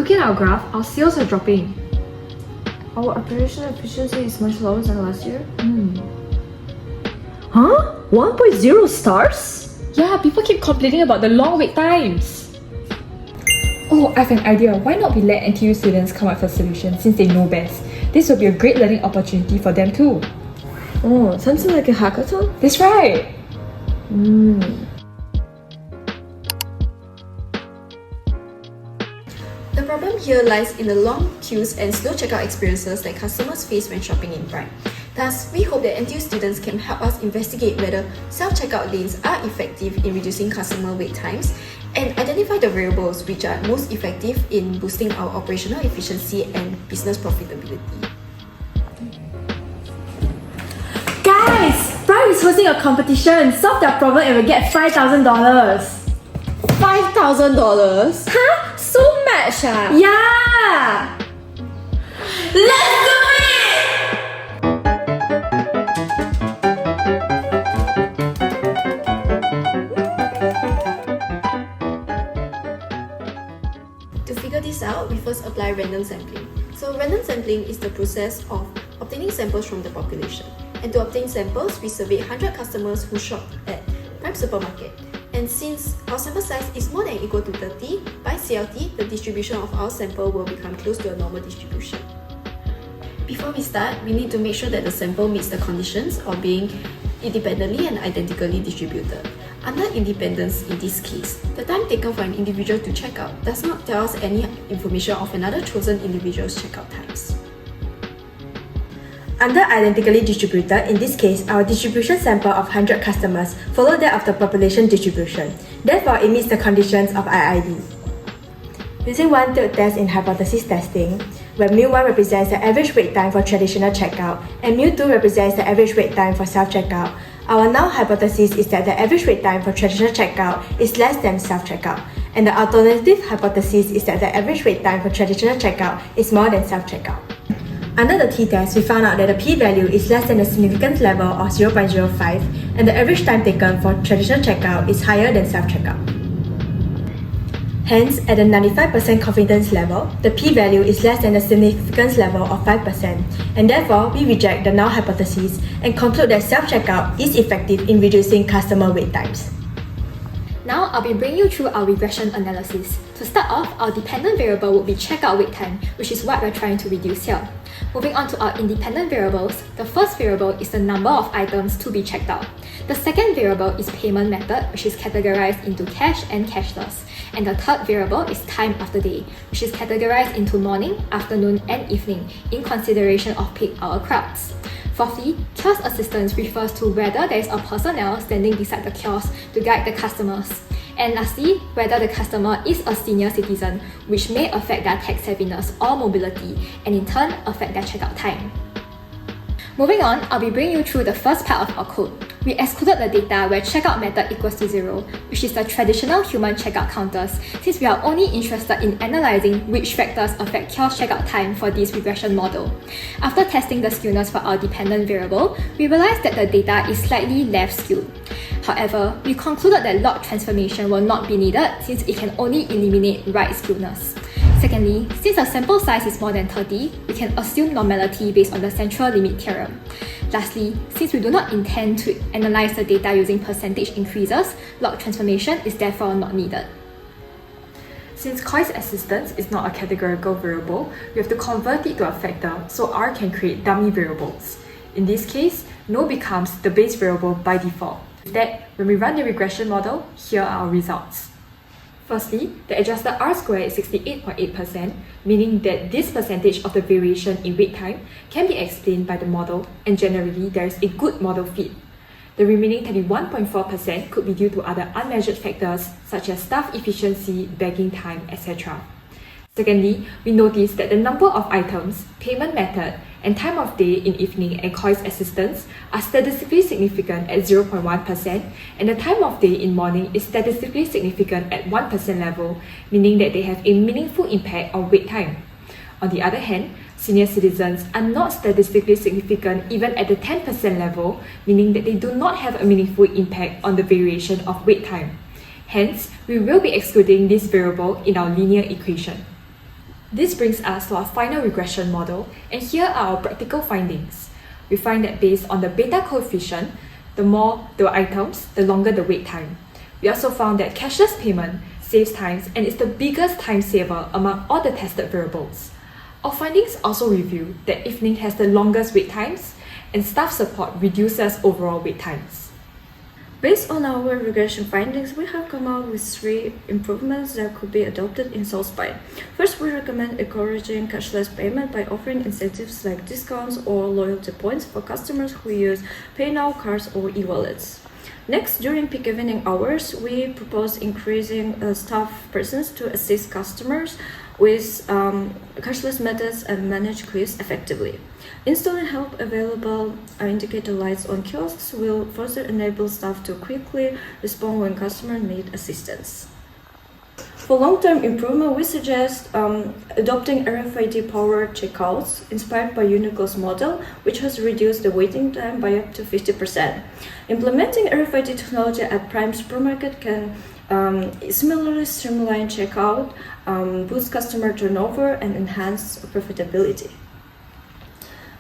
Looking at our graph, our sales are dropping. Our operational efficiency is much lower than last year. Huh? 1.0 stars? Yeah, people keep complaining about the long wait times. Oh, I have an idea. Why not we let NTU students come up with a solution since they know best? This will be a great learning opportunity for them too. Oh, something like a hackathon? That's right. The problem here lies in the long queues and slow checkout experiences that customers face when shopping in Prime. Thus, we hope that NTU students can help us investigate whether self-checkout lanes are effective in reducing customer wait times and identify the variables which are most effective in boosting our operational efficiency and business profitability. Guys! Prime is hosting a competition. Solve their problem and we'll get $5,000. $5,000? Huh? So much ah! Yeah! Let's do it! To figure this out, we first apply random sampling. So random sampling is the process of obtaining samples from the population. And to obtain samples, we surveyed 100 customers who shopped at Prime Supermarket. And since our sample size is more than or equal to 30, by CLT, the distribution of our sample will become close to a normal distribution. Before we start, we need to make sure that the sample meets the conditions of being independently and identically distributed. Under independence in this case, the time taken for an individual to check out does not tell us any information of another chosen individual's checkout times. Under identically distributed, in this case, our distribution sample of 100 customers follow that of the population distribution. Therefore, it meets the conditions of IID. Using one-tailed test in hypothesis testing, where mu1 represents the average wait time for traditional checkout and mu2 represents the average wait time for self-checkout, our null hypothesis is that the average wait time for traditional checkout is less than self-checkout, and the alternative hypothesis is that the average wait time for traditional checkout is more than self-checkout. Under the t-test, we found out that the p-value is less than the significance level of 0.05 and the average time taken for traditional checkout is higher than self-checkout. Hence, at a 95% confidence level, the p-value is less than the significance level of 5%, and therefore we reject the null hypothesis and conclude that self-checkout is effective in reducing customer wait times. Now I'll be bringing you through our regression analysis. To start off, our dependent variable would be checkout wait time, which is what we're trying to reduce here. Moving on to our independent variables, the first variable is the number of items to be checked out. The second variable is payment method, which is categorized into cash and cashless. And the third variable is time of the day, which is categorized into morning, afternoon, and evening in consideration of peak hour crowds. Fourthly, kiosk assistance refers to whether there is a personnel standing beside the kiosk to guide the customers. And lastly, whether the customer is a senior citizen, which may affect their tech savviness or mobility, and in turn affect their checkout time. Moving on, I'll be bringing you through the first part of our code. We excluded the data where checkout method equals to 0, which is the traditional human checkout counters, since we are only interested in analyzing which factors affect kiosk checkout time for this regression model. After testing the skewness for our dependent variable, we realized that the data is slightly left skewed. However, we concluded that log transformation will not be needed since it can only eliminate right skewness. Secondly, since the sample size is more than 30, we can assume normality based on the central limit theorem. Lastly, since we do not intend to analyze the data using percentage increases, log transformation is therefore not needed. Since choice assistance is not a categorical variable, we have to convert it to a factor so R can create dummy variables. In this case, no becomes the base variable by default. With that, when we run the regression model, here are our results. Firstly, the adjusted R-square is 68.8%, meaning that this percentage of the variation in wait time can be explained by the model, and generally there is a good model fit. The remaining 31.4% could be due to other unmeasured factors such as staff efficiency, bagging time, etc. Secondly, we notice that the number of items, payment method, and time of day in evening and choice assistance are statistically significant at 0.1%, and the time of day in morning is statistically significant at 1% level, meaning that they have a meaningful impact on wait time. On the other hand, senior citizens are not statistically significant even at the 10% level, meaning that they do not have a meaningful impact on the variation of wait time. Hence, we will be excluding this variable in our linear equation. This brings us to our final regression model, and here are our practical findings. We find that based on the beta coefficient, the more the items, the longer the wait time. We also found that cashless payment saves times and is the biggest time saver among all the tested variables. Our findings also reveal that evening has the longest wait times and staff support reduces overall wait times. Based on our regression findings, we have come out with 3 improvements that could be adopted in SoulSpine. First, we recommend encouraging cashless payment by offering incentives like discounts or loyalty points for customers who use Pay Now cards or e-wallets. Next, during peak evening hours, we propose increasing staff presence to assist customers with cashless methods and manage queues effectively. Installing help available indicator lights on kiosks will further enable staff to quickly respond when customers need assistance. For long-term improvement, we suggest adopting RFID-powered checkouts inspired by Uniqlo's model, which has reduced the waiting time by up to 50%. Implementing RFID technology at Prime Supermarket can similarly streamline checkout, boost customer turnover, and enhance profitability.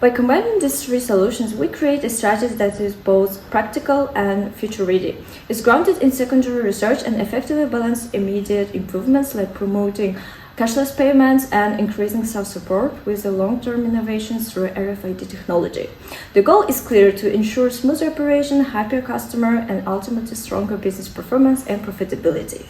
By combining these 3 solutions, we create a strategy that is both practical and future-ready. It's grounded in secondary research and effectively balances immediate improvements like promoting cashless payments and increasing self-support with the long-term innovations through RFID technology. The goal is clear: to ensure smooth operation, happier customer, and ultimately stronger business performance and profitability.